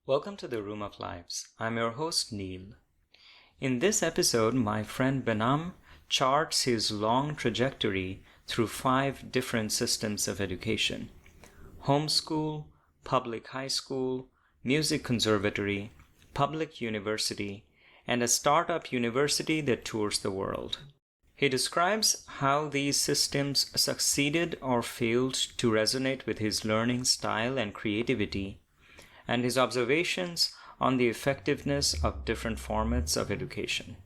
Welcome to the Room of Lives. I'm your host, Neil. In this episode, my friend Behnam charts his long trajectory through 5 different systems of education: homeschool, public high school, music conservatory, public university, and a startup university that tours the world. He describes how these systems succeeded or failed to resonate with his learning style and creativity, and his observations on the effectiveness of different formats of education.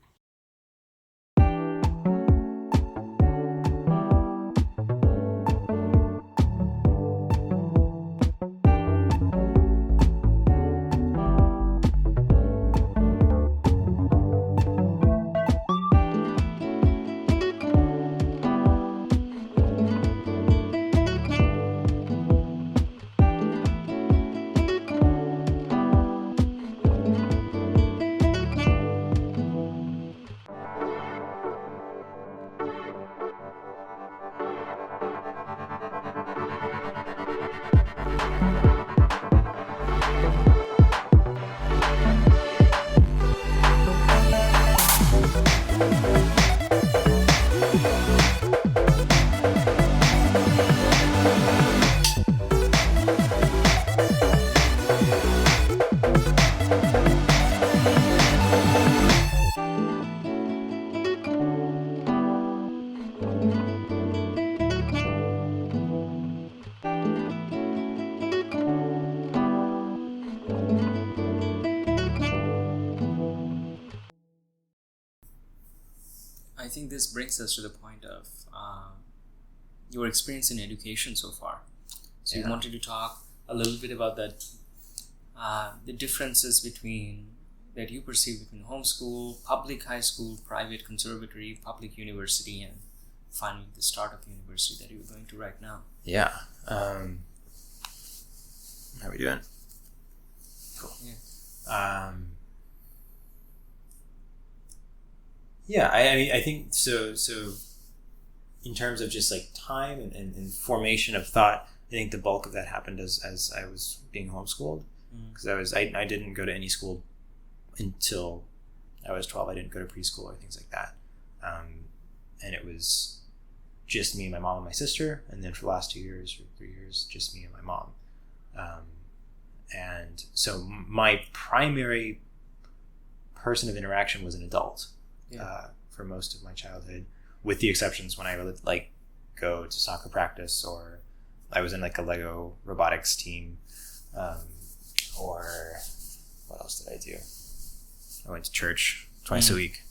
I think this brings us to the point of your experience in education so far. So you wanted to talk a little bit about that, the differences that you perceive between homeschool, public high school, private conservatory, public university, and finally the startup university that you're going to right now. Yeah. How we doing? Cool. Yeah. I think so in terms of just like time and formation of thought, I think the bulk of that happened as I was being homeschooled, because I didn't go to any school until I was 12. I didn't go to preschool or things like that, and it was just me and my mom and my sister, and then for the last 2 years or 3 years, just me and my mom, and so my primary person of interaction was an adult. For most of my childhood, with the exceptions when I would like go to soccer practice, or I was in like a Lego robotics team, or what else did I do? I went to church twice a week,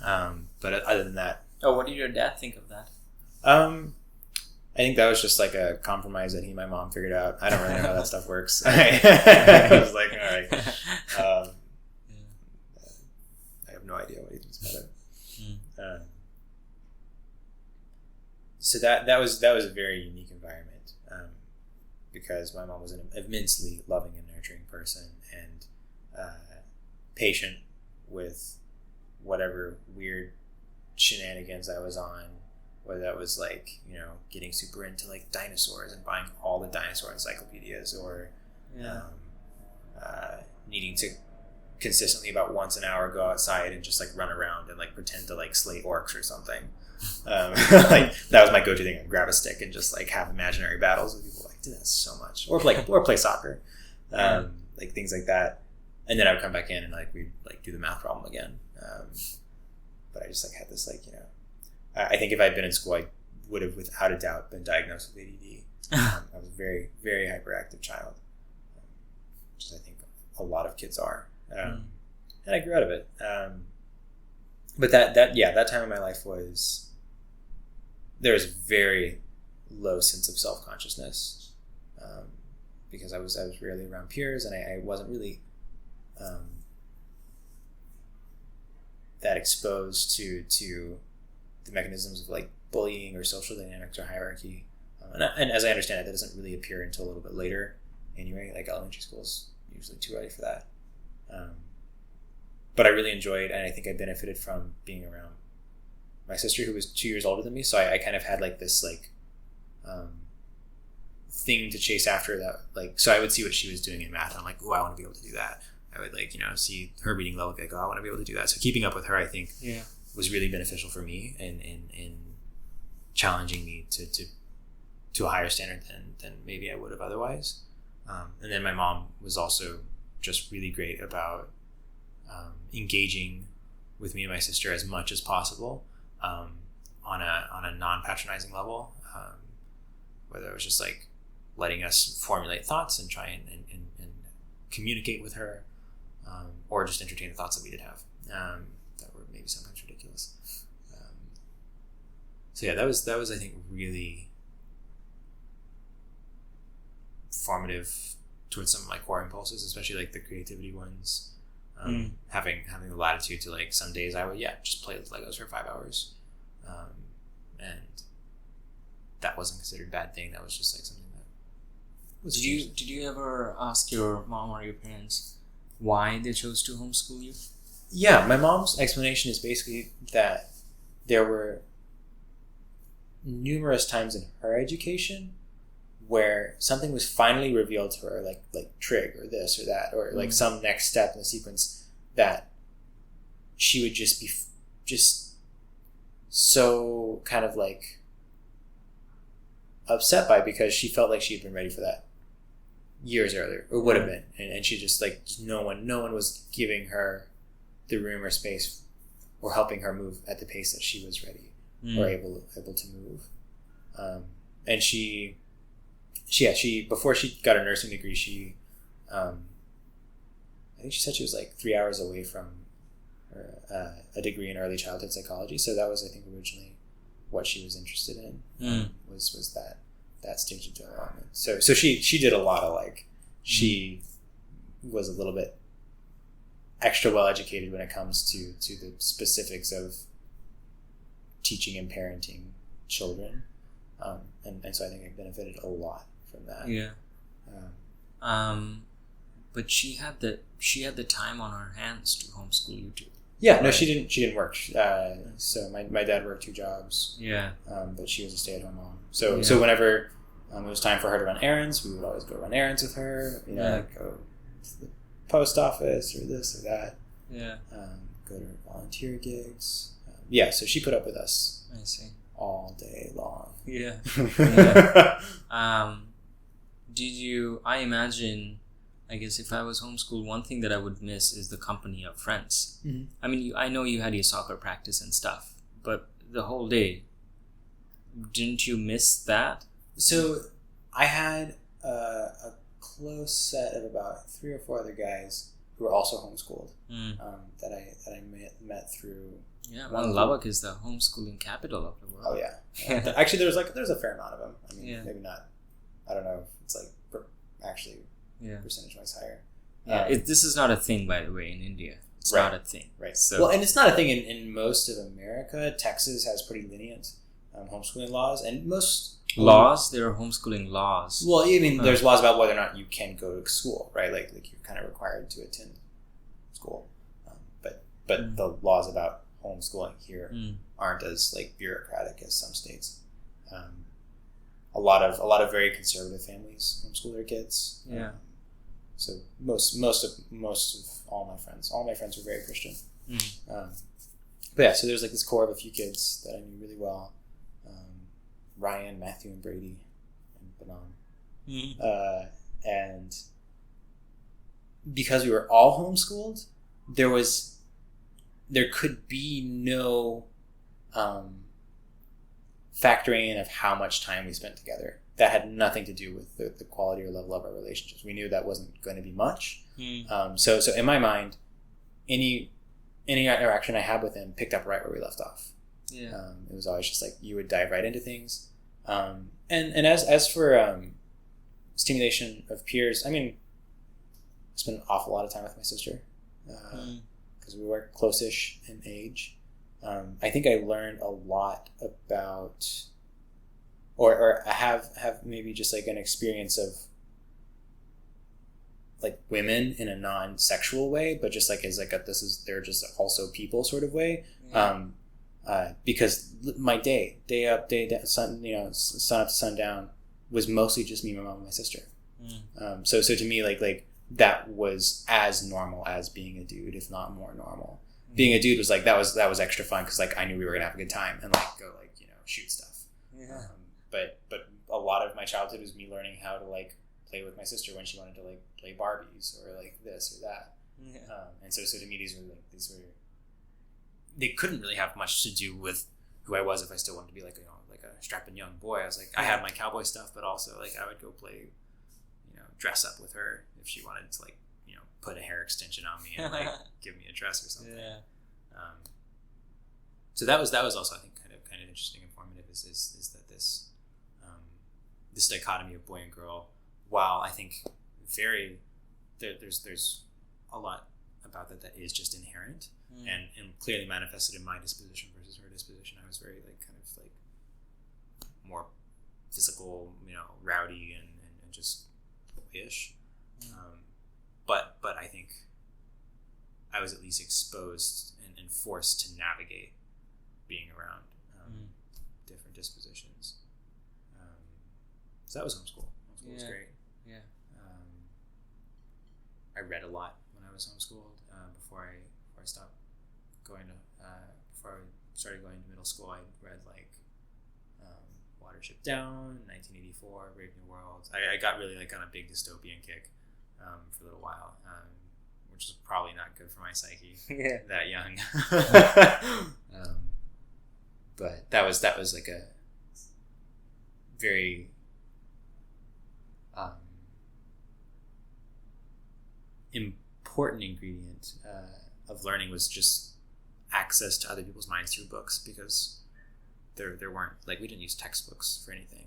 but other than that. Oh, what did your dad think of that? I think that was just like a compromise that he and my mom figured out. I don't really know how that stuff works. I was like, all right. I have no idea what he thinks about it. So that was a very unique environment, because my mom was an immensely loving and nurturing person, and patient with whatever weird shenanigans I was on, whether that was like, getting super into like dinosaurs and buying all the dinosaur encyclopedias, or needing to consistently about once an hour go outside and just like run around and like pretend to like slay orcs or something. Like that was my go-to thing. I'd grab a stick and just like have imaginary battles with people. Like, do that so much, or play soccer, like things like that. And then I would come back in and like we'd like do the math problem again. But I just like had this like, I think if I'd been in school, I would have without a doubt been diagnosed with ADD. I was a very, very hyperactive child, which I think a lot of kids are. And I grew out of it. But that time in my life there was very low sense of self-consciousness, because I was rarely around peers, and I wasn't really that exposed to the mechanisms of like bullying or social dynamics or hierarchy. And as I understand it, that doesn't really appear until a little bit later anyway. Like elementary school is usually too early for that. But I really enjoyed, and I think I benefited from being around my sister, who was 2 years older than me. So I kind of had like this like thing to chase after that. Like, so I would see what she was doing in math, and I'm like, oh, I want to be able to do that. I would like, see her reading level, like, oh, I want to be able to do that. So keeping up with her, I think, was really beneficial for me in challenging me to a higher standard than maybe I would have otherwise. And then my mom was also just really great about engaging with me and my sister as much as possible on a non-patronizing level, whether it was just like letting us formulate thoughts and try and communicate with her, or just entertain the thoughts that we did have that were maybe sometimes ridiculous. So yeah, that was I think really formative towards some of my core impulses, especially like the creativity ones. Having the latitude to, like, some days I would just play with Legos for 5 hours, and that wasn't considered a bad thing. That was just like something that was. Did you ever ask your mom or your parents why they chose to homeschool you? Yeah, my mom's explanation is basically that there were numerous times in her education where something was finally revealed to her, like trig or this or that, or like some next step in the sequence, that she would just be just so kind of like upset by, because she felt like she had been ready for that years earlier, or would have been, and she just like, no one was giving her the room or space or helping her move at the pace that she was ready or able to move. And she before she got her nursing degree, she I think she said she was like 3 hours away from her, a degree in early childhood psychology. So that was, I think, originally what she was interested in, was that stage of development. So she did a lot of, like, she was a little bit extra well educated when it comes to the specifics of teaching and parenting children, and so I think I benefited a lot from that. But she had the time on her hands to homeschool you too. Yeah, right? No, she didn't work. So my dad worked 2 jobs. But she was a stay-at-home mom. So whenever it was time for her to run errands, we would always go run errands with her. Like go to the post office or this or that. Go to her volunteer gigs. So she put up with us. I see. All day long. Did you? I imagine. I guess if I was homeschooled, one thing that I would miss is the company of friends. I mean, I know you had your soccer practice and stuff, but the whole day, didn't you miss that? So I had a close set of about 3 or 4 other guys who were also homeschooled, that I met through. Lubbock is the homeschooling capital of the world. Oh yeah. Actually, there's a fair amount of them. I mean, maybe not. I don't know if it's like actually. Percentage-wise higher. This is not a thing, by the way, in India. It's not a thing. Right. So, and it's not a thing in most of America. Texas has pretty lenient homeschooling laws, and most laws. There are homeschooling laws. Well, I mean, there's laws about whether or not you can go to school, right? Like you're kind of required to attend school, but the laws about homeschooling here aren't as like bureaucratic as some states. A lot of very conservative families homeschool their kids. So most of all my friends were very Christian. But so there's like this core of a few kids that I knew really well. Ryan, Matthew, and Brady, and Behnam. And because we were all homeschooled, there could be no factoring in of how much time we spent together. That had nothing to do with the quality or level of our relationships. We knew that wasn't going to be much. So in my mind, any interaction I had with him picked up right where we left off. It was always just like you would dive right into things. And as for stimulation of peers, I mean, I spent an awful lot of time with my sister because we were close-ish in age. I think I learned a lot about, or I have maybe just like an experience of like women in a non-sexual way, but just like as like they're just also people sort of way. Because my day up, day down, sun up to sundown, was mostly just me, my mom, and my sister. So to me, like that was as normal as being a dude, if not more normal. Being a dude was like that was extra fun because like I knew we were gonna have a good time and like go like shoot stuff. Yeah. But a lot of my childhood was me learning how to like play with my sister when she wanted to like play Barbies or like this or that. Yeah. And so to me these were they couldn't really have much to do with who I was if I still wanted to be like like a strapping young boy. I was like I had my cowboy stuff, but also like I would go play, dress up with her if she wanted to like put a hair extension on me and like give me a dress or something. Yeah. So that was also I think kind of interesting and informative is that this dichotomy of boy and girl, while I think there's a lot about that is just inherent and clearly manifested in my disposition versus her disposition. I was very like kind of like more physical, rowdy and just boyish. But I think I was at least exposed and forced to navigate being around different dispositions. So that was homeschool. Homeschool was great. Yeah. I read a lot when I was homeschooled. Before I stopped going to before I started going to middle school, I read like Watership Down, 1984, Brave New World. I got really like on a big dystopian kick for a little while, which is probably not good for my psyche that young. But that was like a very important ingredient of learning was just access to other people's minds through books, because there weren't like we didn't use textbooks for anything.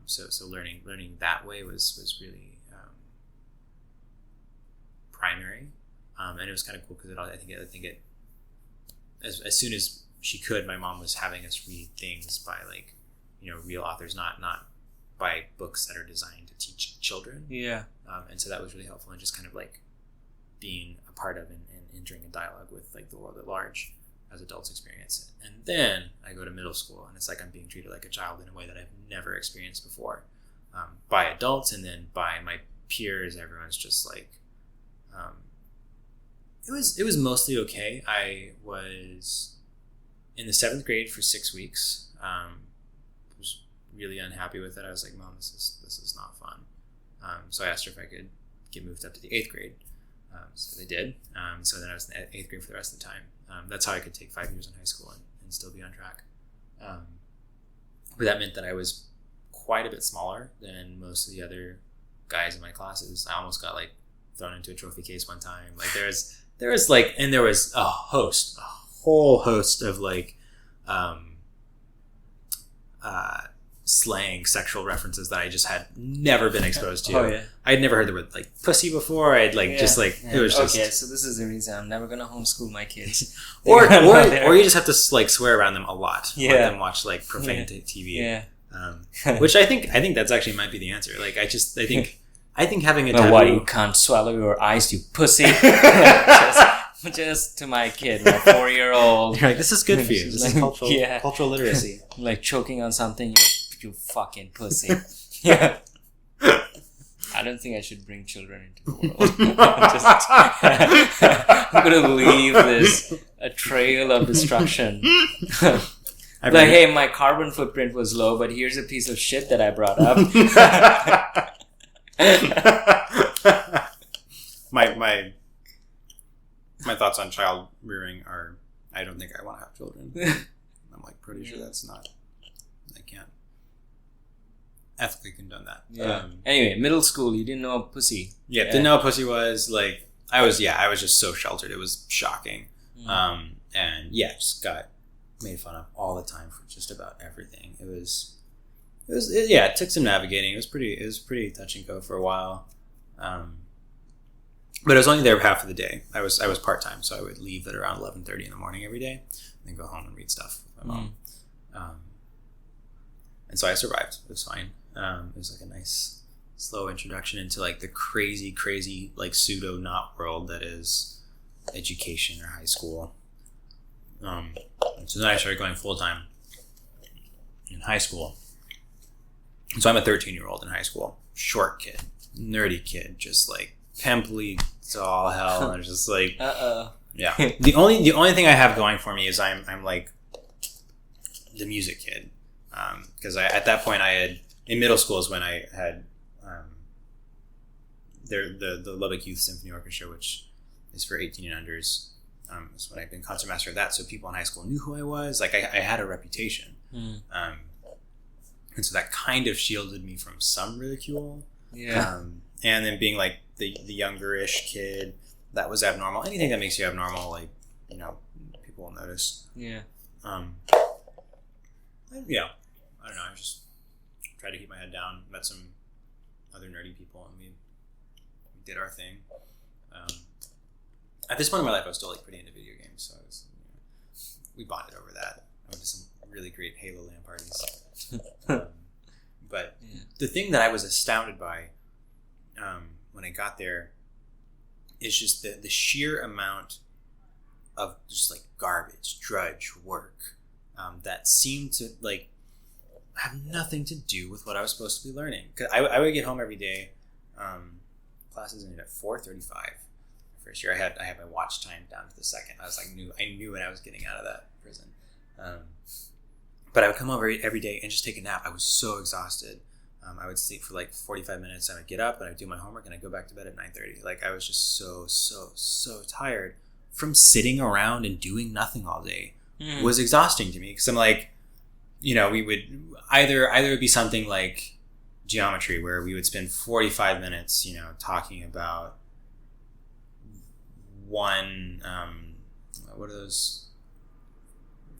So learning that way was really primary, and it was kind of cool because I think it as soon as she could, my mom was having us read things by like real authors, not by books that are designed to teach children. Yeah. And so that was really helpful, and just kind of like being a part of and entering a dialogue with like the world at large as adults experience it. And then I go to middle school, and it's like I'm being treated like a child in a way that I've never experienced before, by adults, and then by my peers. Everyone's just like, it was mostly okay. I was in the 7th grade for 6 weeks. Was really unhappy with it. I was like, Mom, this is not fun. So I asked her if I could get moved up to the 8th grade. So they did. So then I was in the 8th grade for the rest of the time. That's how I could take 5 years in high school and still be on track. But that meant that I was quite a bit smaller than most of the other guys in my classes. I almost got like thrown into a trophy case one time. Like there was like, and there was a whole host of like, slang, sexual references that I just had never been exposed to. Oh yeah, I'd never heard the word like pussy before. I'd like it was just okay. So this is the reason I'm never gonna homeschool my kids. or you just have to like swear around them a lot. Yeah, let them watch like profane TV. Yeah, which I think that's actually might be the answer. Like I think having a taboo. Why you can't swallow your eyes, you pussy? Just to my kid, my 4-year-old. You're like, this is good for you. This is cultural literacy. Like choking on something, you fucking pussy. Yeah. I don't think I should bring children into the world. I'm gonna leave a trail of destruction. Like, hey, my carbon footprint was low, but here's a piece of shit that I brought up. My thoughts on child rearing are, I don't think I want to have children. I'm like pretty sure that's not, I can't ethically condone that. Yeah. Anyway, middle school, you didn't know what pussy. Yeah, didn't know what pussy was. Like I was just so sheltered. It was shocking. And just got made fun of all the time for just about everything. It took some navigating. It was pretty touch and go for a while. But I was only there half of the day. I was part-time, so I would leave at around 11:30 in the morning every day, and then go home and read stuff with my mom. And so I survived. It was fine. It was like a nice, slow introduction into like the crazy, crazy like pseudo not world that is education or high school. So then I started going full-time in high school. So I'm a 13-year-old in high school, short kid, nerdy kid, just like pimply to all hell, and just like, yeah. The only thing I have going for me is I'm like the music kid, because at that point I had in middle school is when I had the Lubbock Youth Symphony Orchestra, which is for 18 and unders. Is when I've been concertmaster of that, so people in high school knew who I was. Like I had a reputation, and so that kind of shielded me from some ridicule. Yeah. And then being like the younger-ish kid, that was abnormal. Anything that makes you abnormal, like, people will notice. Yeah. Yeah. I don't know. I just tried to keep my head down. Met some other nerdy people, and we did our thing. At this point in my life, I was still like pretty into video games, so we bonded over that. I went to some really great Halo LAN parties. But the thing that I was astounded by when I got there is just the sheer amount of just like garbage, drudge work that seemed to like have nothing to do with what I was supposed to be learning. 'Cause I would get home every day. Classes ended at 4:35. First year, I had my watch time down to the second. I was like, I knew when I was getting out of that prison. But I would come over every day and just take a nap. I was so exhausted. I would sleep for like 45 minutes. I would get up and I'd do my homework and I'd go back to bed at 9:30. Like I was just so tired from sitting around and doing nothing all day. It was exhausting to me because I'm like, we would either it would be something like geometry where we would spend 45 minutes, talking about one, what are those?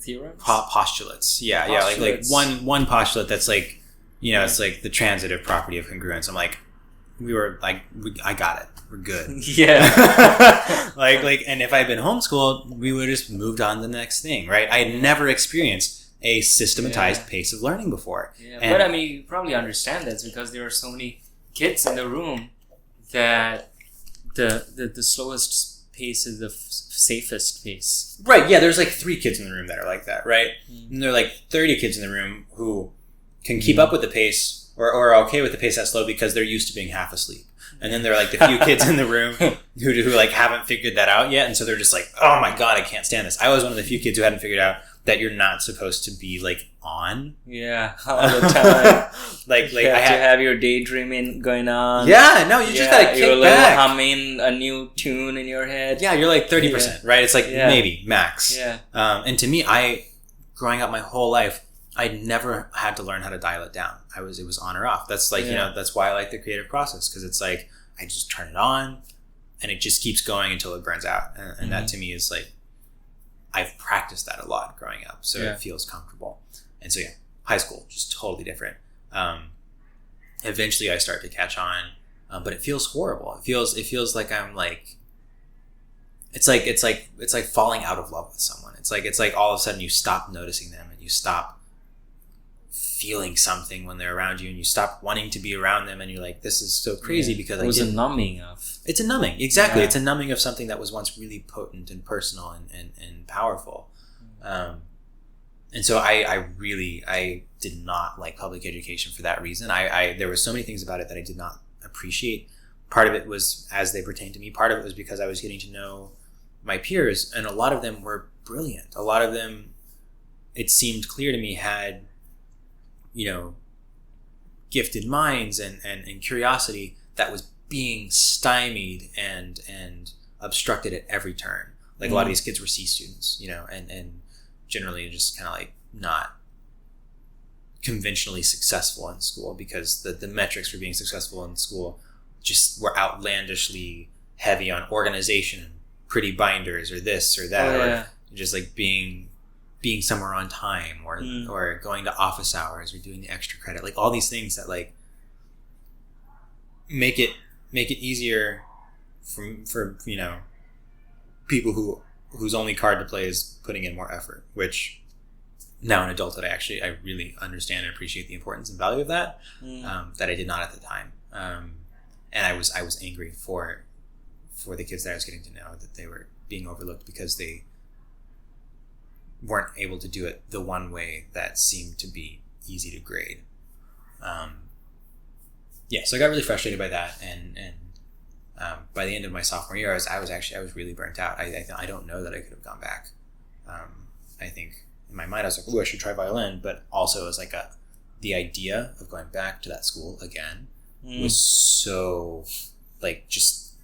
Theorems? Postulates. Yeah. Postulates. Like one postulate that's like, it's like the transitive property of congruence. I'm like, I got it. We're good. Yeah. like, and if I'd been homeschooled, we would have just moved on to the next thing, right? I had never experienced a systematized pace of learning before. Yeah, but I mean, you probably understand that's because there are so many kids in the room that the slowest pace is the safest pace. Right, yeah, there's like 3 kids in the room that are like that, right? And there are like 30 kids in the room who can keep up with the pace or are okay with the pace that slow because they're used to being half asleep. And then there are like the few kids in the room who like haven't figured that out yet, and so they're just like, oh my god, I can't stand this. I was one of the few kids who hadn't figured out that you're not supposed to be like on. Yeah, all the time. like you have to have your daydreaming going on. Yeah, no, you just gotta kick you're back. Humming a new tune in your head. Yeah, you're like 30%, right? It's like maybe max. Yeah. And to me, growing up my whole life, I'd never had to learn how to dial it down. It was on or off. That's like that's why I like the creative process, because it's like I just turn it on, and it just keeps going until it burns out. And that to me is like, I've practiced that a lot growing up, so it feels comfortable. And so high school, just totally different. Eventually I start to catch on, but it feels horrible. It feels like I'm like, it's like falling out of love with someone. It's like all of a sudden you stop noticing them and you stop feeling something when they're around you, and you stop wanting to be around them, and you're like, this is so crazy because it's a numbing of. It's a numbing, exactly. Yeah. It's a numbing of something that was once really potent and personal and powerful. And so I did not like public education for that reason. There were so many things about it that I did not appreciate. Part of it was as they pertain to me. Part of it was because I was getting to know my peers, and a lot of them were brilliant. A lot of them, it seemed clear to me, had gifted minds and curiosity that was being stymied and obstructed at every turn. Like a lot of these kids were C students, and generally just kind of like not conventionally successful in school, because the metrics for being successful in school just were outlandishly heavy on organization, pretty binders, or this or that, or just like being somewhere on time, or going to office hours, or doing the extra credit, like all these things that like make it easier for people whose only card to play is putting in more effort, which now in adulthood I really understand and appreciate the importance and value of that, that I did not at the time. And I was angry for the kids that I was getting to know, that they were being overlooked because they weren't able to do it the one way that seemed to be easy to grade. So I got really frustrated by that, and by the end of my sophomore year, I was really burnt out. I don't know that I could have gone back. I think in my mind I was like, oh, I should try violin, but also it was like the idea of going back to that school again was so like just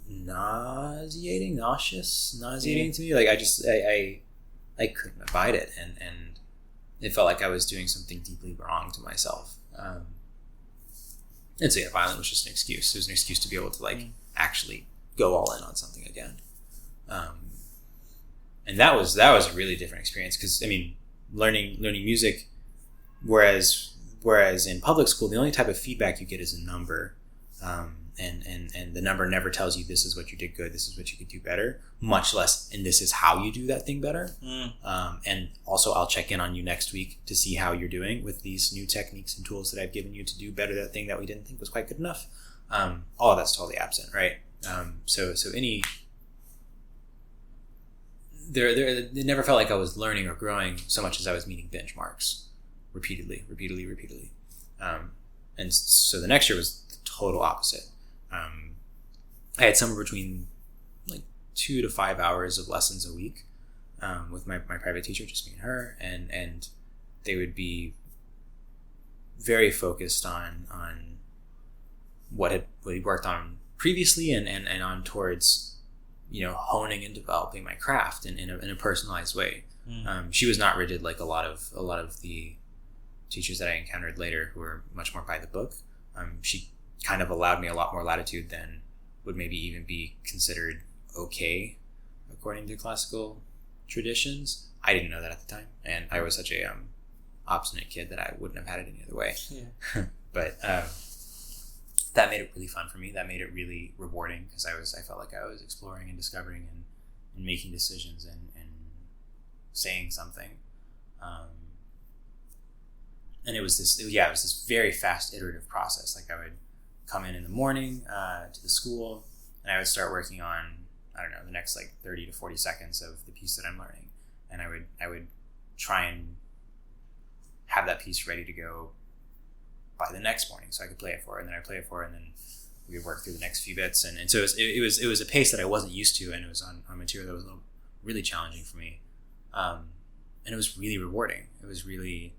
nauseating to me. Like I couldn't abide it, and it felt like I was doing something deeply wrong to myself. And so violin was just an excuse. It was an excuse to be able to like actually go all in on something again. And that was a really different experience, because I mean, learning music, whereas in public school the only type of feedback you get is a number, and the number never tells you this is what you did good, this is what you could do better, much less and this is how you do that thing better. And also I'll check in on you next week to see how you're doing with these new techniques and tools that I've given you to do better that thing that we didn't think was quite good enough. All of that's totally absent, right? So it never felt like I was learning or growing so much as I was meeting benchmarks repeatedly. And so the next year was the total opposite. I had somewhere between like 2 to 5 hours of lessons a week with my private teacher, just me and her, and they would be very focused on what we worked on previously and on towards honing and developing my craft in a personalized way. She was not rigid like a lot of the teachers that I encountered later, who were much more by the book. She kind of allowed me a lot more latitude than would maybe even be considered okay according to classical traditions. I didn't know that at the time, and I was such a obstinate kid that I wouldn't have had it any other way. But that made it really fun for me. That made it really rewarding, because I felt like I was exploring and discovering and making decisions and saying something. And it was this very fast iterative process. Like I would come in the morning to the school, and I would start working on, I don't know, the next like 30 to 40 seconds of the piece that I'm learning. And I would try and have that piece ready to go by the next morning, so I could play it for her, and then I'd play it for her, and then we would work through the next few bits. And so it was a pace that I wasn't used to, and it was on material that was really challenging for me. And it was really rewarding. It was really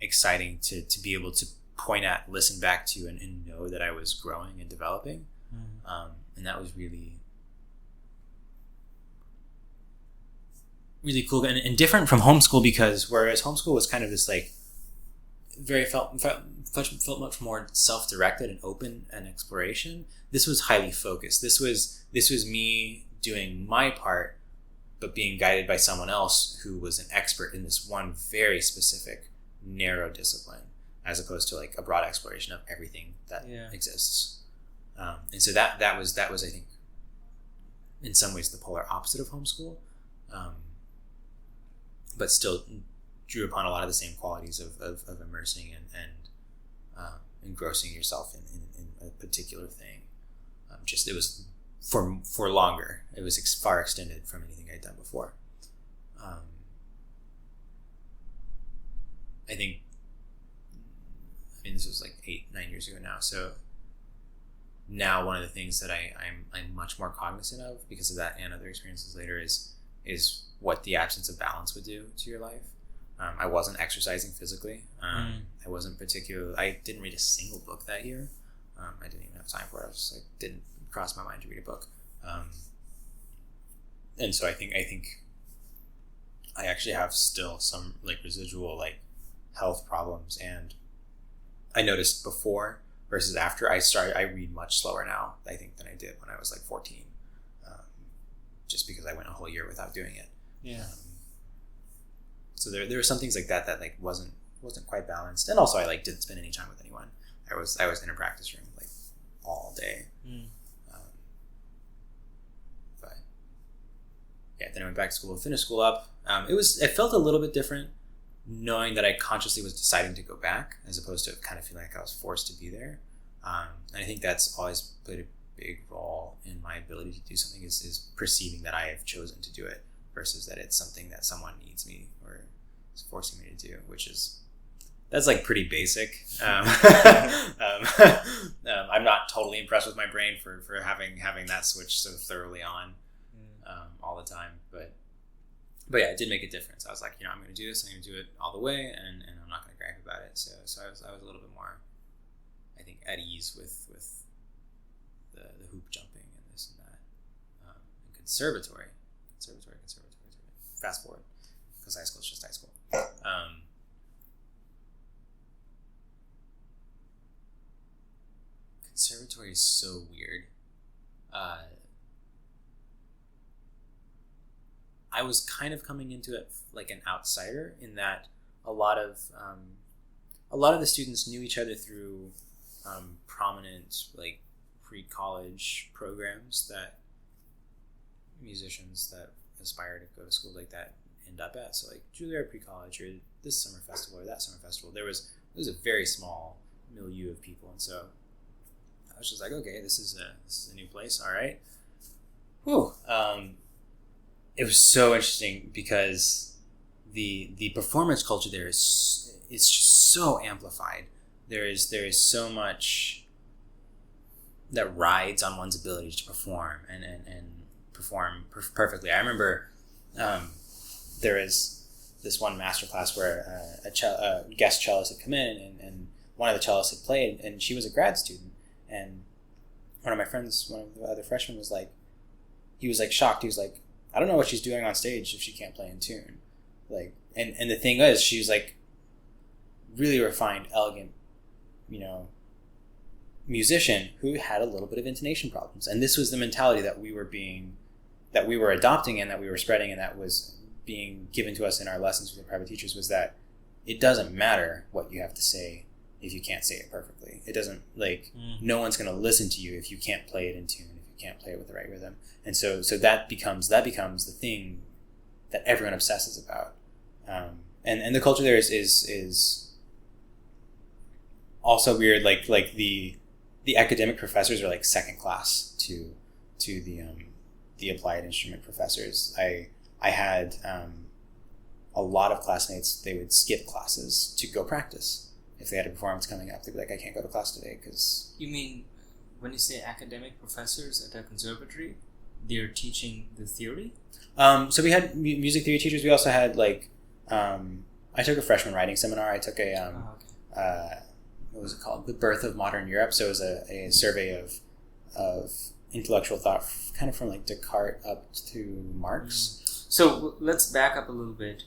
exciting to be able to point at, listen back to, and know that I was growing and developing. And that was really, really cool and different from homeschool, because whereas homeschool was kind of this like felt much more self-directed and open and exploration, this was highly focused. This was me doing my part, but being guided by someone else who was an expert in this one very specific narrow discipline, as opposed to like a broad exploration of everything that exists. And so that was I think in some ways the polar opposite of homeschool, but still drew upon a lot of the same qualities of immersing and engrossing yourself in a particular thing. Just it was for longer. It was far extended from anything I'd done before. I mean, this was like 8-9 years ago now. So now one of the things that I'm much more cognizant of because of that and other experiences later is what the absence of balance would do to your life. I wasn't exercising physically. I didn't read a single book that year. I didn't even have time for it. I was just like, didn't cross my mind to read a book. And so I think I actually have still some like residual like health problems, and I noticed before versus after I read much slower now, I think, than I did when I was like 14, just because I went a whole year without doing it. So there were some things like that like wasn't quite balanced, and also I like didn't spend any time with anyone. I was in a practice room like all day. But yeah, then I went back to school, finished school up. It felt a little bit different, knowing that I consciously was deciding to go back, as opposed to kind of feeling like I was forced to be there. And I think that's always played a big role in my ability to do something, is perceiving that I have chosen to do it versus that it's something that someone needs me or is forcing me to do, which is That's like pretty basic. I'm not totally impressed with my brain for having that switch so thoroughly on all the time. But yeah, it did make a difference. I was like, I'm going to do this. I'm going to do it all the way, and I'm not going to gripe about it. So I was a little bit more, I think, at ease with the hoop jumping and this and that. And conservatory. Fast forward, because high school is just high school. Conservatory is so weird. I was kind of coming into it like an outsider in that a lot of the students knew each other through prominent like pre-college programs that musicians that aspire to go to schools like that end up at. So like Juilliard pre-college or this summer festival or that summer festival, there was a very small milieu of people, and so I was just like, okay, this is a new place, all right. Whew. It was so interesting because the performance culture there is just so amplified. There is so much that rides on one's ability to perform and perform perfectly. I remember there is this one masterclass where a guest cellist had come in and one of the cellists had played, and she was a grad student. And one of my friends, one of the other freshmen, he was shocked. He was like, I don't know what she's doing on stage if she can't play in tune. Like, and the thing is, she was like really refined, elegant, musician who had a little bit of intonation problems. And this was the mentality that we were adopting and that we were spreading, and that was being given to us in our lessons with the private teachers, was that it doesn't matter what you have to say if you can't say it perfectly. It doesn't, no one's going to listen to you if you can't play it in tune, if you can't play it with the right rhythm. And so that becomes the thing that everyone obsesses about. And the culture there is also weird. Like the academic professors are like second class to the applied instrument professors. I had a lot of classmates, they would skip classes to go practice. If they had a performance coming up, they'd be like, I can't go to class today because... You mean when you say academic professors at a conservatory, they're teaching the theory? So we had music theory teachers. We also had I took a freshman writing seminar. I took what was it called? The Birth of Modern Europe. So it was a survey of intellectual thought, kind of from like Descartes up to Marx. So let's back up a little bit.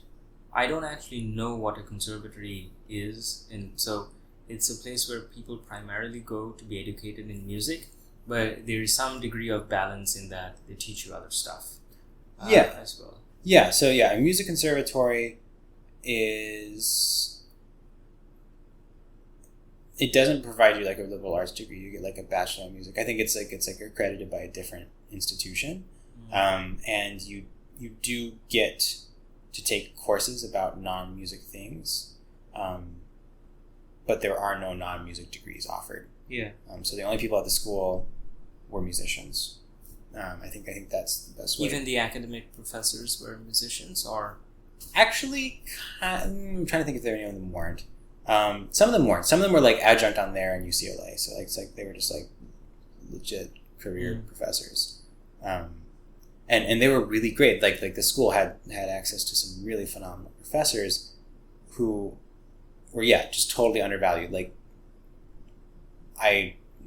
I don't actually know what a conservatory is, and so it's a place where people primarily go to be educated in music, but there is some degree of balance in that they teach you other stuff as well. Yeah, so a music conservatory is... It doesn't provide you like a liberal arts degree. You get like a bachelor in music. I think it's accredited by a different institution, and you do get to take courses about non-music things, but there are no non-music degrees offered. Yeah. So the only people at the school were musicians. I think that's the best way. Even the academic professors were musicians, or? Actually, I'm trying to think if there any of them weren't. Some of them weren't. Some of them were like adjunct on there in UCLA. So it's like they were just like legit career professors. And they were really great. Like the school had access to some really phenomenal professors who were just totally undervalued. Like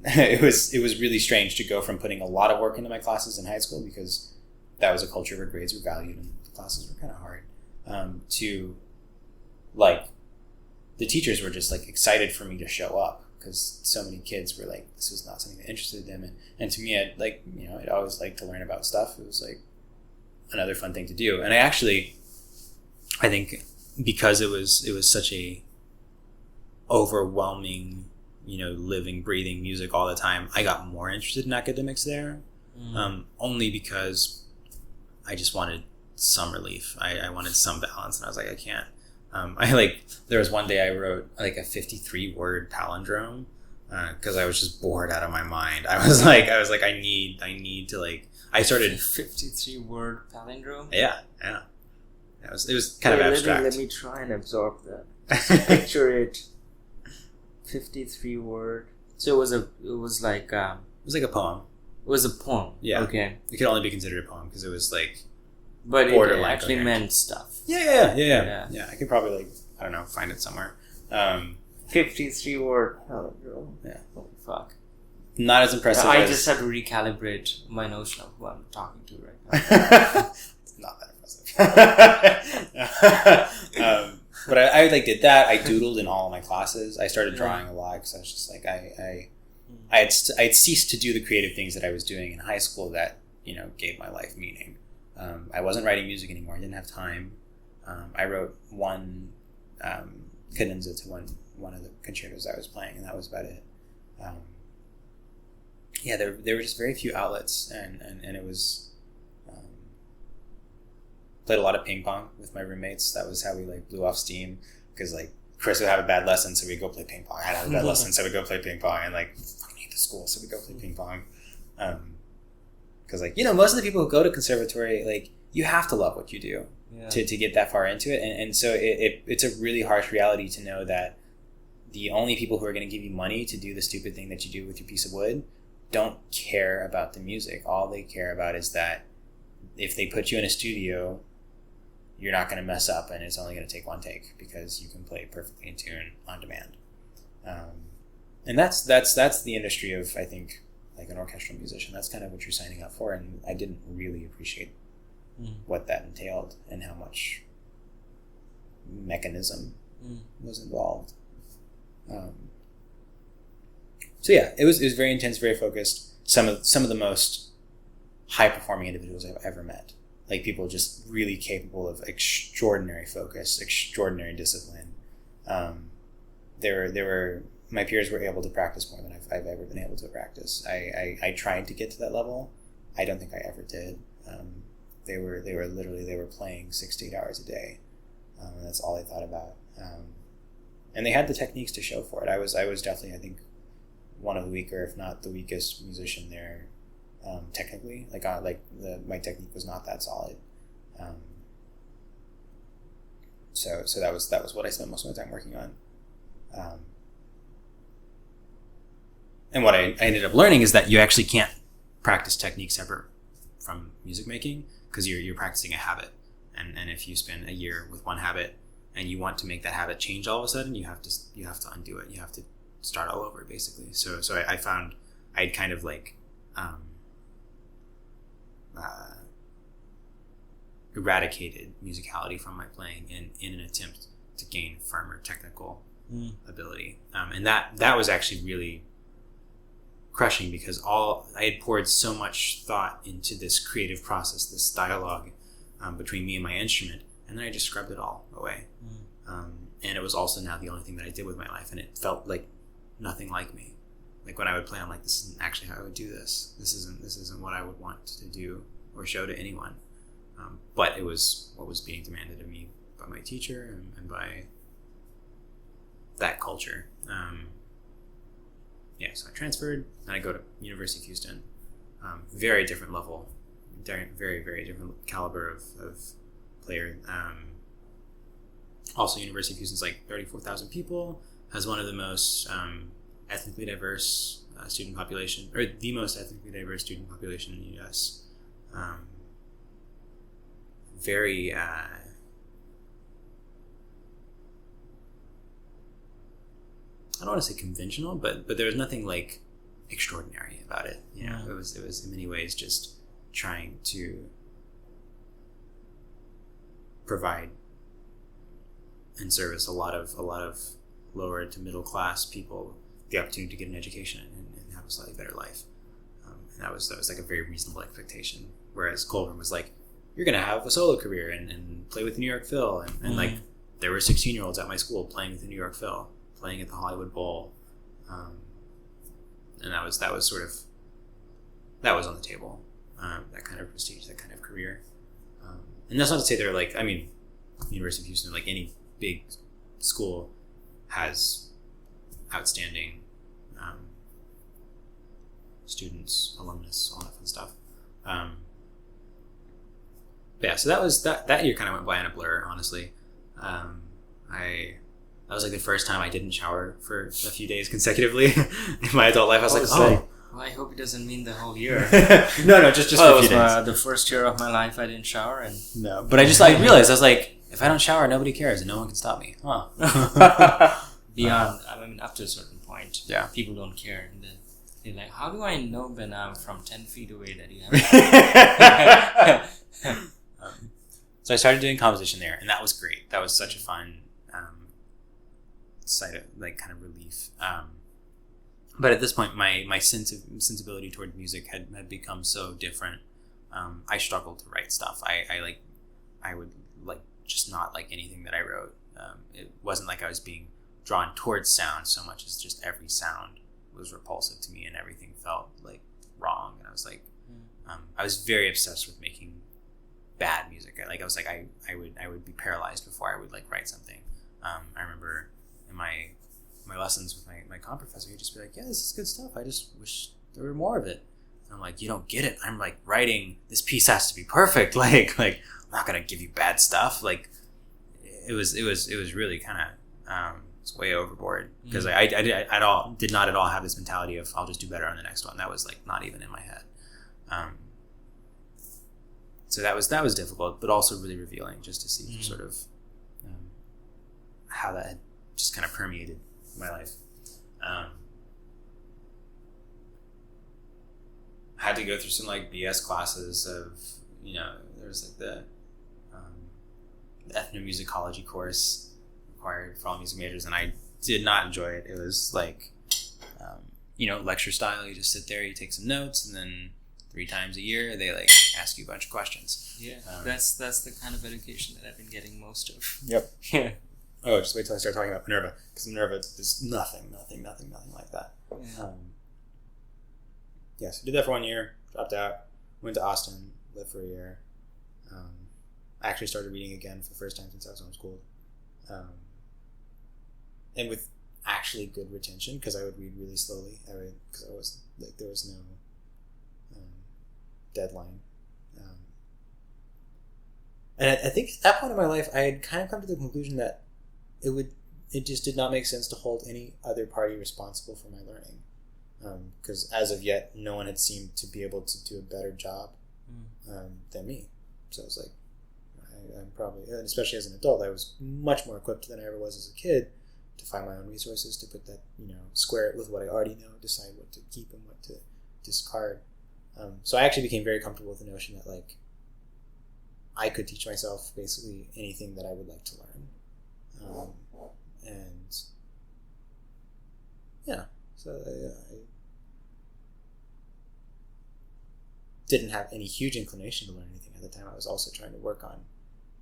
it was really strange to go from putting a lot of work into my classes in high school, because that was a culture where grades were valued and the classes were kind of hard, to like the teachers were just like excited for me to show up, because so many kids were like, this was not something that interested them. And to me, I'd always liked to learn about stuff. It was like another fun thing to do. And I think because it was such a overwhelming, living, breathing music all the time, I got more interested in academics there, only because I just wanted some relief. I wanted some balance, and I was like, I can't. There was one day I wrote like a 53-word palindrome because I was just bored out of my mind. I was like, I need to I started 53-word palindrome. Yeah. It was kind of abstract. Let me try and absorb that. Picture it. 53 word. So it was like It was like a poem. It was a poem. Yeah. Okay. It could only be considered a poem because it was like. But it borderline actually coherent. meant stuff. Yeah. I could probably like I don't know find it somewhere. 53 word. Oh, Yeah. Holy fuck. Not as impressive. I as... just have to recalibrate my notion of who I'm talking to right now. It's not that impressive. But I like did that. I doodled in all of my classes. I started drawing a lot because I was just like I had ceased to do the creative things that I was doing in high school that gave my life meaning. I wasn't writing music anymore. I didn't have time. I wrote one cadenza to one of the concertos I was playing, and that was about it. There were just very few outlets, and it was played a lot of ping pong with my roommates. That was how we like blew off steam because like Chris would have a bad lesson, so we'd go play ping pong. I'd have a bad lesson, so we'd go play ping pong, and like fucking hate the school, so we'd go play ping pong. Because like most of the people who go to conservatory, like you have to love what you do to get that far into it, and so it's a really harsh reality to know that the only people who are going to give you money to do the stupid thing that you do with your piece of wood don't care about the music. All they care about is that if they put you in a studio, you're not going to mess up, and it's only going to take one take because you can play perfectly in tune on demand. And that's the industry of, I think, like an orchestral musician. That's kind of what you're signing up for, and I didn't really appreciate what that entailed and how much mechanism was involved. So yeah, it was very intense, very focused. Some of the most high performing individuals I've ever met, like people just really capable of extraordinary focus, extraordinary discipline. There were my peers were able to practice more than I've ever been able to practice. I tried to get to that level. I don't think I ever did. They were playing 6 to 8 hours a day. And that's all I thought about. And they had the techniques to show for it. I was definitely, I think, one of the weaker, if not the weakest musician there, technically. My technique was not that solid. So that was what I spent most of my time working on. And what I ended up learning is that you actually can't practice technique separate from music making because you're practicing a habit. And if you spend a year with one habit and you want to make that habit change all of a sudden, you have to undo it. You have to start all over, basically. So I found I'd kind of like eradicated musicality from my playing in an attempt to gain firmer technical ability. And that was actually really crushing because I had poured so much thought into this creative process, this dialogue between me and my instrument, and then I just scrubbed it all away. And it was also now the only thing that I did with my life, and it felt like nothing like me. Like when I would play, I'm like, this isn't actually how I would do this. This isn't what I would want to do or show to anyone. But it was what was being demanded of me by my teacher and by that culture. So I transferred, and I go to University of Houston. Very different level, very, very different caliber of player. Also, University of Houston's like 34,000 people, has one of the most ethnically diverse student population, or the most ethnically diverse student population in the U.S. Very I don't want to say conventional, but there was nothing like extraordinary about it. It was in many ways just trying to provide and service a lot of lower to middle class people the opportunity to get an education and have a slightly better life. And that was like a very reasonable expectation. Whereas Colburn was like, you're gonna have a solo career and play with the New York Phil, and like there were 16-year-olds at my school playing with the New York Phil, playing at the Hollywood Bowl, and that was on the table. That kind of prestige, that kind of career, and that's not to say they're like, I mean, University of Houston, like any big school, has outstanding students, alumnus, all that fun stuff. But yeah, so that was that year kind of went by in a blur, honestly. I that was like the first time I didn't shower for a few days consecutively in my adult life. I was like, well, I hope it doesn't mean the whole year. no, just for a few days. The first year of my life I didn't shower, and no, but I just like realized, I was like, if I don't shower, nobody cares, and no one can stop me. Beyond, I mean, up to a certain point, yeah, people don't care, and then they're like, how do I know Behnam from 10 feet away that he has? So I started doing composition there, and that was great. That was such a fun side of, like, kind of relief. But at this point, my sensibility toward music had become so different. I struggled to write stuff. I would like just not like anything that I wrote. It wasn't like I was being drawn towards sound so much as just every sound was repulsive to me, and everything felt like wrong. And I was like, I was very obsessed with making bad music. I was like, I would be paralyzed before I would like write something. I remember in my lessons with my comp professor, he'd just be like, yeah, this is good stuff. I just wish there were more of it. And I'm like, you don't get it. I'm like writing, this piece has to be perfect. Like I'm not gonna give you bad stuff. Like it was really kind of it's way overboard, because I did not at all have this mentality of I'll just do better on the next one. That was like not even in my head. So that was difficult, but also really revealing, just to see sort of how that had just kind of permeated my life. Had to go through some like BS classes of, there was like the ethnomusicology course required for all music majors, and I did not enjoy it. It was like, lecture style. You just sit there, you take some notes, and then 3 times a year they like ask you a bunch of questions. Yeah, that's the kind of education that I've been getting most of. Yep. Yeah. Oh, just wait till I start talking about Minerva, because Minerva is nothing like that. Yeah. So did that for 1 year, dropped out, went to Austin, lived for a year. I actually started reading again for the first time since I was homeschooled. And with actually good retention, because I would read really slowly. Because I was like, there was no deadline. And I think at that point in my life, I had kind of come to the conclusion that it just did not make sense to hold any other party responsible for my learning. Because as of yet, no one had seemed to be able to do a better job than me. So I was like, I'm probably, and especially as an adult, I was much more equipped than I ever was as a kid to find my own resources, to put that, square it with what I already know, decide what to keep and what to discard. So I actually became very comfortable with the notion that like I could teach myself basically anything that I would like to learn. And yeah, so I didn't have any huge inclination to learn anything at the time. I was also trying to work on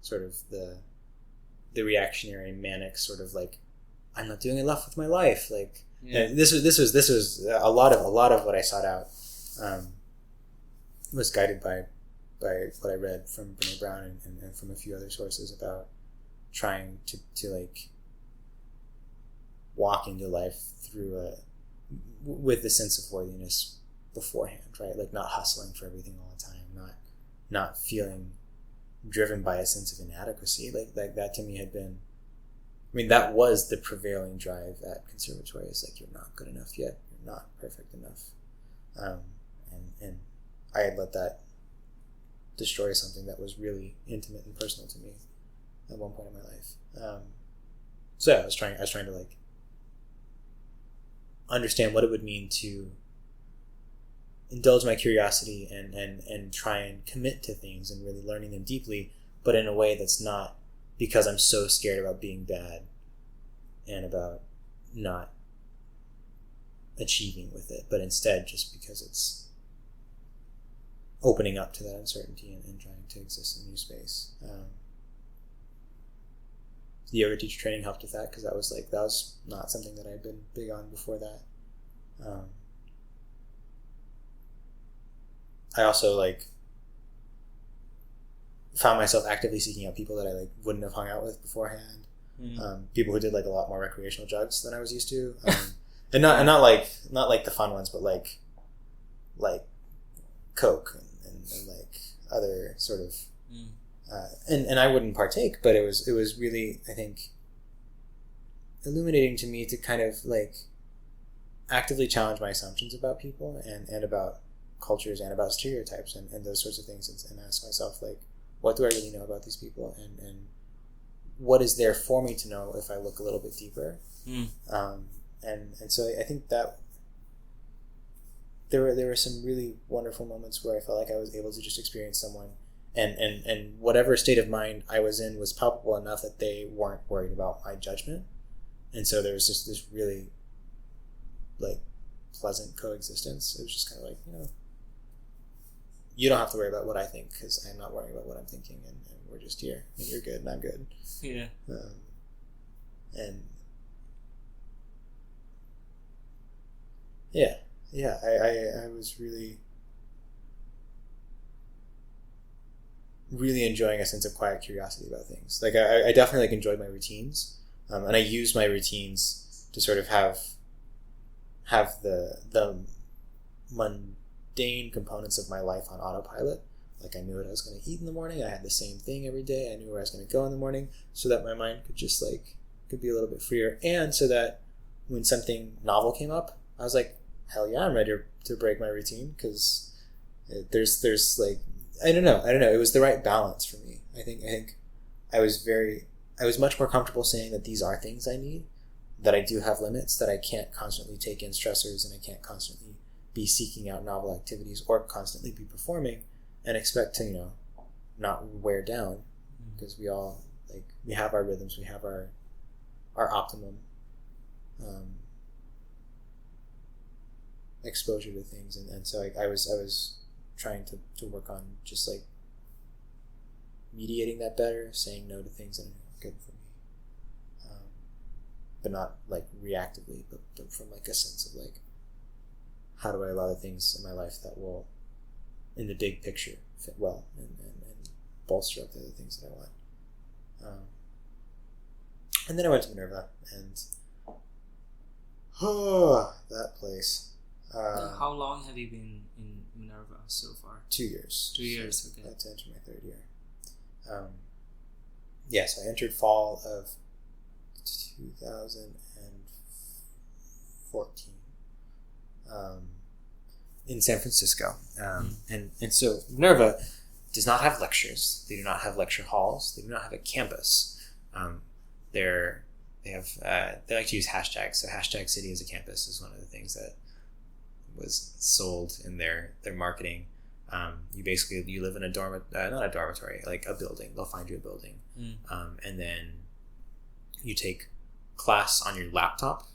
sort of the reactionary, manic sort of like, I'm not doing enough with my life. Like, this was a lot of what I sought out. Was guided by what I read from Brene Brown and from a few other sources about trying to like walk into life through with the sense of worthiness beforehand, right? Like not hustling for everything all the time, not feeling driven by a sense of inadequacy. Like that to me had been, that was the prevailing drive at conservatory. It's like, you're not good enough yet. You're not perfect enough. And I had let that destroy something that was really intimate and personal to me at one point in my life. So I was trying to like understand what it would mean to indulge my curiosity and try and commit to things and really learning them deeply, but in a way that's not because I'm so scared about being bad and about not achieving with it, but instead just because it's opening up to that uncertainty and trying to exist in a new space. The yoga teacher training helped with that, because that was not something that I'd been big on before that. I also like found myself actively seeking out people that I like wouldn't have hung out with beforehand. People who did like a lot more recreational drugs than I was used to, and not like the fun ones, but like coke and like other sort of and I wouldn't partake, but it was really, I think, illuminating to me to kind of like actively challenge my assumptions about people and about cultures and about stereotypes and those sorts of things, and ask myself, like, what do I really know about these people, and what is there for me to know if I look a little bit deeper. And so I think that there were some really wonderful moments where I felt like I was able to just experience someone, and whatever state of mind I was in was palpable enough that they weren't worried about my judgment. And so there was just this really like pleasant coexistence. It was just kind of like, you don't have to worry about what I think, because I'm not worrying about what I'm thinking, and we're just here, and you're good and I'm good. Yeah. And yeah, I was really enjoying a sense of quiet curiosity about things. Like I definitely like enjoyed my routines, and I used my routines to sort of have the mundane components of my life on autopilot. Like, I knew what I was going to eat in the morning. I had the same thing every day. I knew where I was going to go in the morning, so that my mind could be a little bit freer, and so that when something novel came up, I was like, hell yeah, I'm ready to break my routine, because there's like, I don't know. It was the right balance for me. I think I was much more comfortable saying that these are things I need, that I do have limits, that I can't constantly take in stressors, and I can't constantly be seeking out novel activities or constantly be performing and expect to, not wear down, because we all, like, we have our rhythms, we have our optimum exposure to things, and so I was trying to work on just like mediating that better, saying no to things that are good for me, but not like reactively, but from like a sense of like, how do I allow the things in my life that will, in the big picture, fit well and bolster up the other things that I want. And then I went to Minerva, and that place. How long have you been in Minerva so far? 2 years. 2 years, okay. I had to enter my third year. So I entered fall of 2014 in San Francisco. And so Minerva does not have lectures. They do not have lecture halls. They do not have a campus. They like to use hashtags. So hashtag city as a campus is one of the things that was sold in their marketing. You live in not a dormitory, like a building. They'll find you a building, and then you take class on your laptop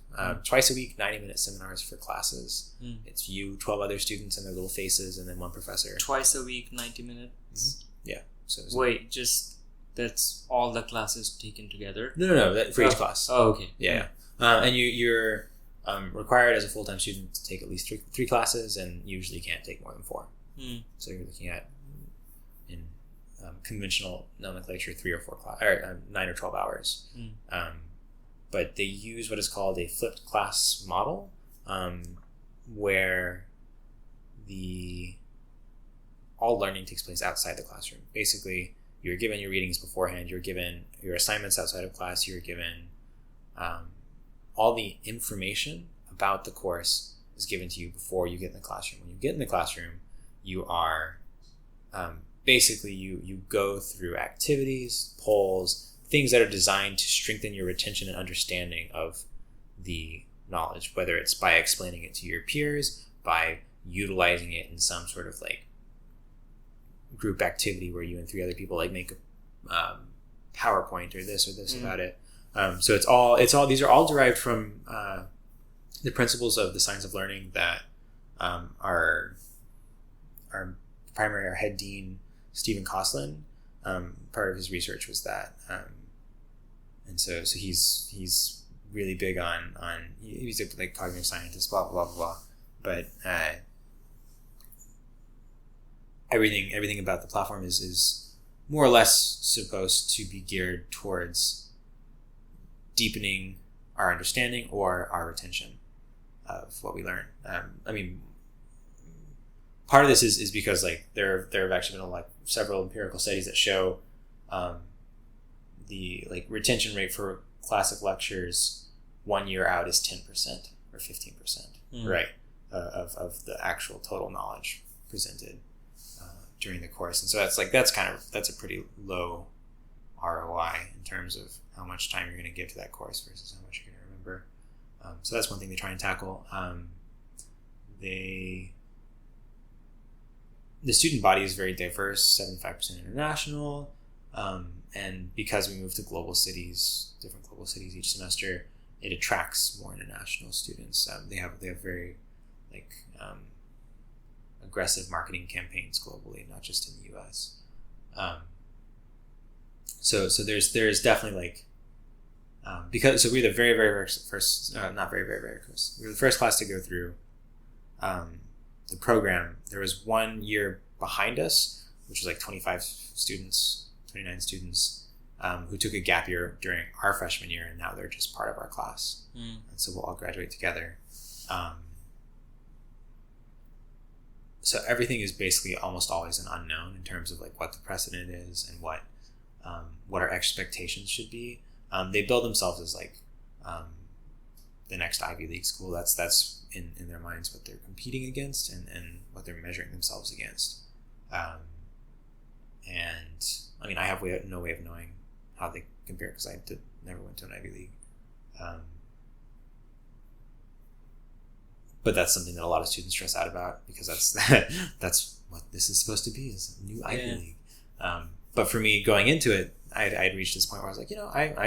twice a week, 90-minute seminars for classes. It's you, 12 other students and their little faces, and then one professor. Twice a week, 90 minutes. Yeah. So wait, just that's all the classes taken together? No. That for each class. Oh, okay. Yeah. And you're required as a full-time student to take at least three classes, and usually can't take more than 4. So you're looking at, in conventional nomenclature, 3 or 4 class, or 9 or 12 hours. But they use what is called a flipped class model, where all learning takes place outside the classroom. Basically, you're given your readings beforehand, you're given your assignments outside of class, you're given all the information about the course is given to you before you get in the classroom. When you get in the classroom, you are basically you go through activities, polls, things that are designed to strengthen your retention and understanding of the knowledge, whether it's by explaining it to your peers, by utilizing it in some sort of like group activity where you and 3 other people like make a PowerPoint or this about it. So it's all these are all derived from the principles of the science of learning that our head dean Stephen Koslin, part of his research was that, and so he's really big on he's a like cognitive scientist, blah blah blah blah, but everything about the platform is more or less supposed to be geared towards deepening our understanding or our retention of what we learn. Part of this is because like there have actually been like several empirical studies that show the like retention rate for classic lectures 1 year out is 10% or 15%, right, of the actual total knowledge presented during the course. And so that's a pretty low ROI in terms of how much time you're going to give to that course versus how much you're going to remember. So that's one thing they try and tackle. The student body is very diverse, 75% international, and because we move to different global cities each semester, it attracts more international students. They have very aggressive marketing campaigns globally, not just in the U.S. So there's definitely because we're the very first not very first, we were the first class to go through the program. There was 1 year behind us, which was 29 students who took a gap year during our freshman year, and now they're just part of our class. And so we'll all graduate together. So everything is basically almost always an unknown in terms of what the precedent is and what our expectations should be. They build themselves as the next Ivy League school. That's in their minds what they're competing against and what they're measuring themselves against. And I mean, I have no way of knowing how they compare because I never went to an Ivy League. But that's something that a lot of students stress out about because that's what this is supposed to be, is a new Ivy League. But for me, going into it, I'd reached this point where I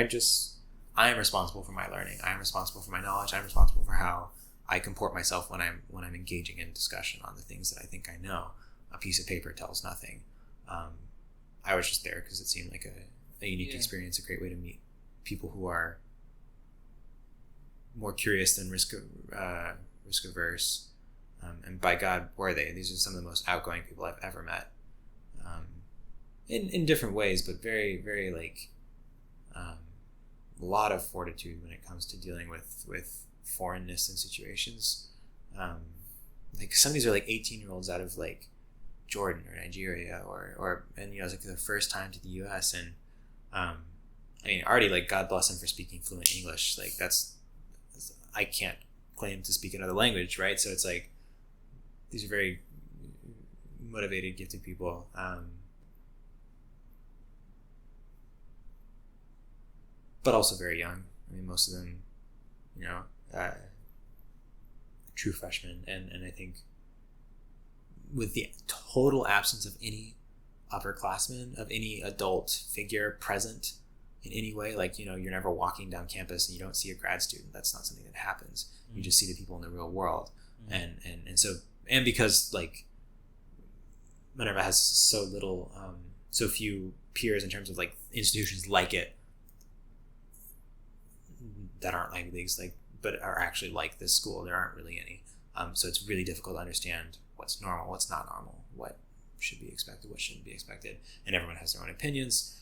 was I am responsible for my learning. I am responsible for my knowledge. I'm responsible for how I comport myself when I'm engaging in discussion on the things that I think I know. A piece of paper tells nothing. I was just there because it seemed like a unique experience, a great way to meet people who are more curious than risk averse. And by God, were they? These are some of the most outgoing people I've ever met. In different ways, but very, very a lot of fortitude when it comes to dealing with foreignness in situations. Some of these are 18-year-olds out of Jordan or Nigeria and it's their first time to the U.S. and I mean, already God bless them for speaking fluent English. I can't claim to speak another language, right? So it's these are very motivated, gifted people. But also very young. I mean, most of them, true freshmen. And I think with the total absence of any upperclassmen, of any adult figure present in any way, you're never walking down campus and you don't see a grad student. That's not something that happens. Mm-hmm. You just see the people in the real world. Mm-hmm. And because Minerva has so little, so few peers in terms of institutions like it, that aren't Ivy Leagues, but are actually like this school. There aren't really any. So it's really difficult to understand what's normal, what's not normal, what should be expected, what shouldn't be expected. And everyone has their own opinions.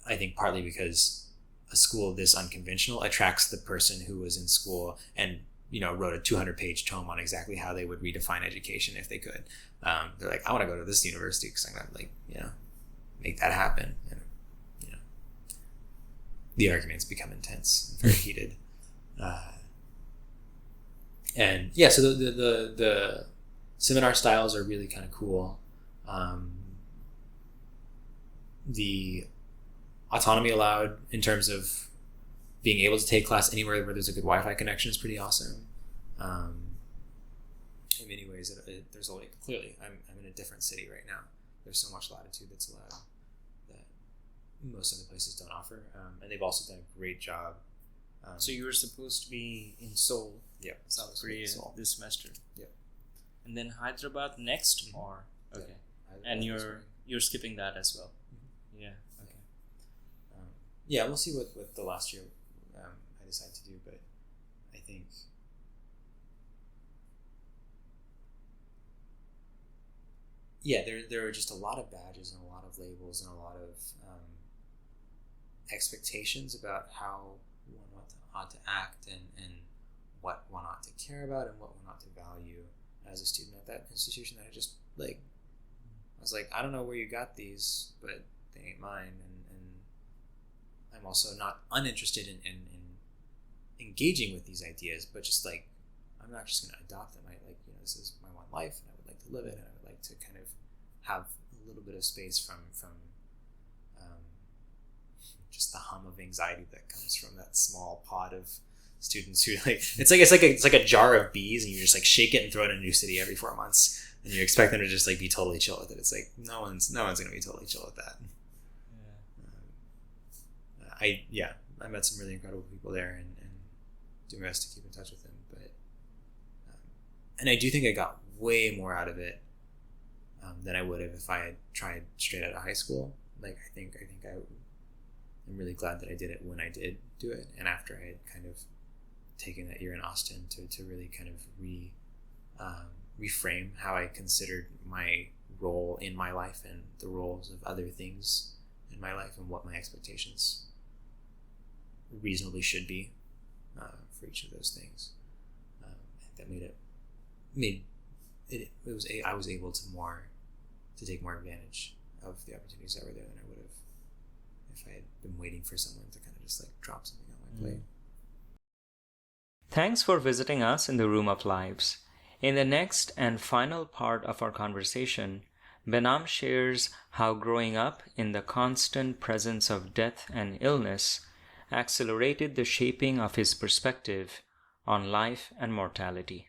I think partly because a school this unconventional attracts the person who was in school and, wrote a 200-page tome on exactly how they would redefine education if they could. They're I want to go to this university because I'm going to, make that happen. And, the arguments become intense and very heated. So the seminar styles are really kind of cool. The autonomy allowed in terms of being able to take class anywhere where there's a good Wi-Fi connection is pretty awesome. In many ways, there's clearly I'm in a different city right now. There's so much latitude that's allowed that most other places don't offer, and they've also done a great job. So you were supposed to be in Seoul, South Korea, this semester. Yep. And then Hyderabad next, mm-hmm. or okay, and you're skipping that as well. Mm-hmm. Yeah. Okay. We'll see what the last year I decide to do, but I think there are just a lot of badges and a lot of labels and a lot of expectations about how one ought to act and what one ought to care about and what one ought to value as a student at that institution that I just I was I don't know where you got these, but they ain't mine, and I'm also not uninterested in engaging with these ideas, but just like, I'm not just going to adopt them. This is my one life, and I would like to live it, and I would like to kind of have a little bit of space from just the hum of anxiety that comes from that small pod of students who it's like a jar of bees, and you just like shake it and throw it in a new city every 4 months, and you expect them to just like be totally chill with it. It's like no one's going to be totally chill with that. I met some really incredible people there, and do my best to keep in touch with them. But and I do think I got way more out of it than I would have if I had tried straight out of high school. Like I'm really glad that I did it when I did do it, and after I had kind of taken that year in Austin to really kind of reframe how I considered my role in my life and the roles of other things in my life and what my expectations reasonably should be for each of those things. That I was able to take more advantage of the opportunities that were there than I would have if I had been waiting for someone to kind of just like drop something on my plate. Thanks for visiting us in the Room of Lives. In the next and final part of our conversation, Behnam shares how growing up in the constant presence of death and illness accelerated the shaping of his perspective on life and mortality.